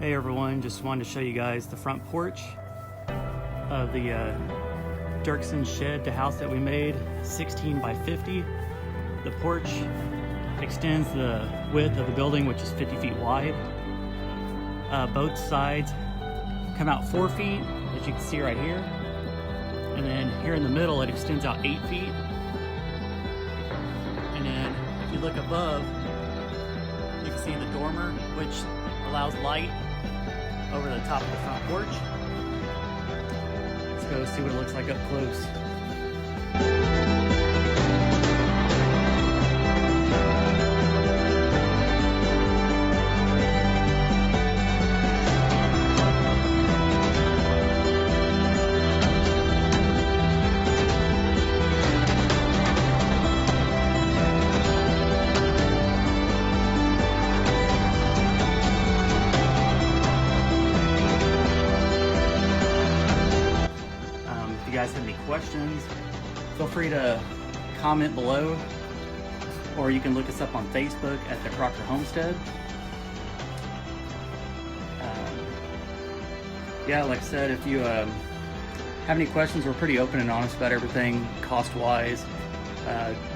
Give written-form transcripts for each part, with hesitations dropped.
Hey everyone, just wanted to show you guys the front porch of the Dirksen shed to house that we made, 16 by 50. The porch extends the width of the building, which is 50 feet wide. Both sides come out 4 feet, as you can see right here. And then here in the middle, it extends out 8 feet. And then if you look above, you can see the dormer, which allows light over the top of the front porch. Let's go see what it looks like up close. If you guys have any questions, feel free to comment below, or you can look us up on Facebook at the Crocker Homestead. Yeah, like I said, if you have any questions, we're pretty open and honest about everything cost-wise,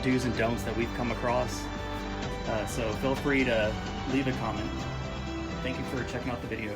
do's and don'ts that we've come across. So feel free to leave a comment. Thank you for checking out the video.